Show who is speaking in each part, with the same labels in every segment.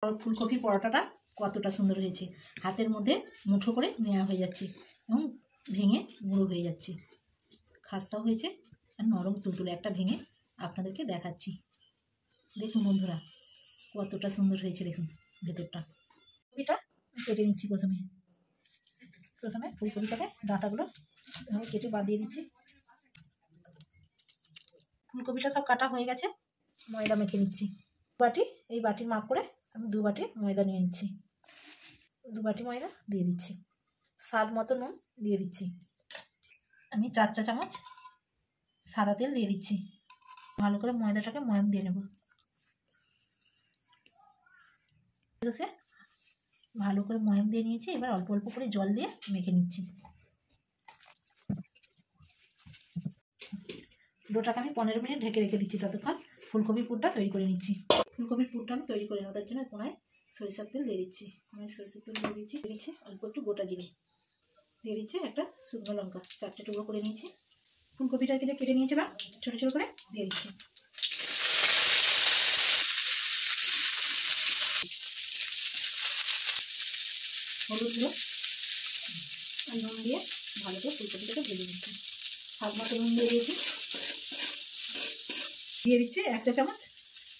Speaker 1: ফুলকপি পরোটাটা কতটা সুন্দর হয়েছে, হাতের মধ্যে মুঠো করে নেওয়া হয়ে যাচ্ছে এবং ভেঙে গুঁড়ো হয়ে যাচ্ছে। খাস্তাও হয়েছে আর নরম তুলতুলে। একটা ভেঙে আপনাদেরকে দেখাচ্ছি, দেখুন বন্ধুরা কতটা সুন্দর হয়েছে। দেখুন ভেতরটা। ফুলকপিটা কেটে নিচ্ছি। প্রথমে ফুলকপিটাকে ডাঁটাগুলো কেটে বাদ দিয়ে দিচ্ছি। ফুলকপিটা সব কাটা হয়ে গেছে। ময়দা মেখে নিচ্ছি। এই বাটির মাপ করে আমি 2 বাটি ময়দা নিয়ে নিচ্ছি। 2 বাটি ময়দা দিয়ে দিচ্ছি। স্বাদ মতো নুন দিয়ে দিচ্ছি। আমি 4 চা চামচ সাদা তেল দিয়ে দিচ্ছি। ভালো করে ময়দাটাকে ময়াম দিয়ে নেব। ভালো করে ময়াম দিয়ে নিয়েছি। এবার অল্প অল্প করে জল দিয়ে মেখে নিচ্ছি। ডোটাকে আমি 15 মিনিট ঢেকে রেখে দিচ্ছি। ততক্ষণ ফুলকপির পুরটা তৈরি করে নিচ্ছি। ফুলকপির পুরটা আমি তৈরি করে নেব। তার জন্য কোনায় সরিষার তেল দিয়ে দিচ্ছি। সরিষার তেল দিয়ে দিচ্ছি অল্প একটু গোটা জিরে দিয়ে দিচ্ছি। একটা শুকনো লঙ্কা 4টে টুকরো করে নিয়েছি। ফুলকপিটাকে যে কেটে নিয়েছি বা ছোটো ছোটো করে দিয়ে দিচ্ছি। হলুদ গুঁড়ো আর নুন দিয়ে ভালো করে ফুলকপিটাকে ভেজে দিচ্ছি। স্বাদ মতো নুন দিয়ে দিয়েছি। দিয়ে দিচ্ছি 1 চা চামচ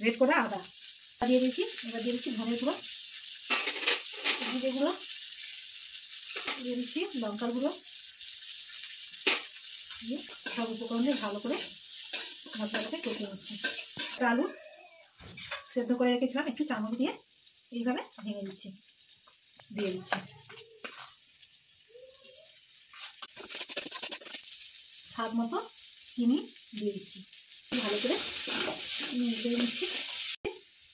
Speaker 1: রেড করা আদা দিয়ে দিচ্ছি। এবার দিয়ে দিচ্ছি ধনের গুঁড়ো, জিরে গুঁড়ো দিয়ে দিচ্ছি, লঙ্কার গুঁড়ো দিয়ে সব উপকরণ দিয়ে ভালো করে মশলাটাকে কষিয়ে নিচ্ছি। আলু সেদ্ধ করে রেখেছিলাম, একটু চামচ দিয়ে এইভাবে ভেঙে দিচ্ছি, দিয়ে দিচ্ছি। স্বাদ মতো চিনি দিয়ে দিচ্ছি। ভালো করে নেড়ে নিচ্ছি।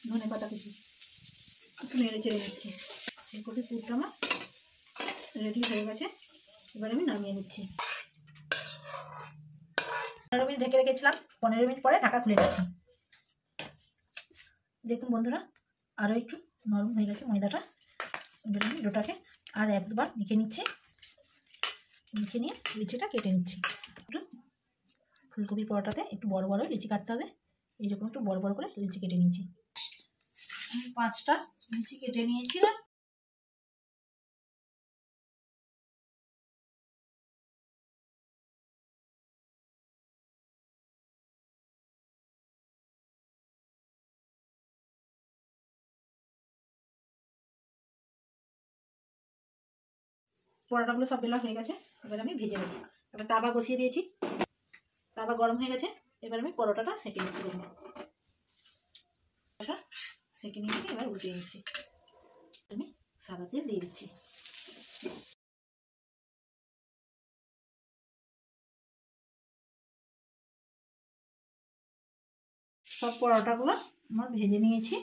Speaker 1: ধনে পাতা কুচি একটু নেড়ে চেড়ে নিচ্ছি। ফুলকপি পুরটা আমার রেডি হয়ে গেছে। এবার আমি নামিয়ে নিচ্ছি। 15 মিনিট ঢেকে রেখেছিলাম। 15 মিনিট পরে ঢাকা খুলে নিচ্ছি। দেখুন বন্ধুরা আরও একটু নরম হয়ে গেছে ময়দাটা। এবার আমি ডোটাকে আর 1-2 বার মেখে নিচ্ছি। মেখে নিয়ে লিচিটা কেটে নিচ্ছি। একটু ফুলকপির পরোটাতে একটু বড় বড় লিচি কাটতে হবে। এইরকম একটু বড় বড় করে লিচি কেটে নিয়েছি। আমি 5টা লিচি কেটে নিয়েছিলাম। পরোটাগুলো সব বেলা হয়ে গেছে। এবার আমি ভেজে নেব। একটা তাওয়া বসিয়ে দিয়েছি। তাওয়া গরম হয়ে গেছে। এবার আমি পরোটাটা সেঁকে নিচ্ছি। সেঁকে নিয়েছি। এবার উল্টে নিচ্ছি। আমি সাদা তেল দিয়ে দিচ্ছি। সব পরোটাগুলো আমার ভেজে নিয়েছি।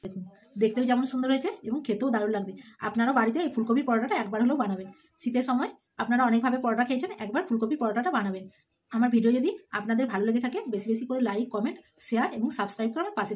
Speaker 1: দেখুন দেখতেও যেমন সুন্দর হয়েছে এবং খেতেও দারুণ লাগবে। আপনারা বাড়িতে এই ফুলকপির পরোটাটা একবার হলেও বানাবেন। শীতের সময় আপনারা অনেকভাবে পরোটা খেয়েছেন, একবার ফুলকপির পরোটাটা বানাবেন। আমার ভিডিও যদি আপনাদের ভালো লেগে থাকে বেশি বেশি করে লাইক, কমেন্ট, শেয়ার এবং সাবস্ক্রাইব করে আমার পাশে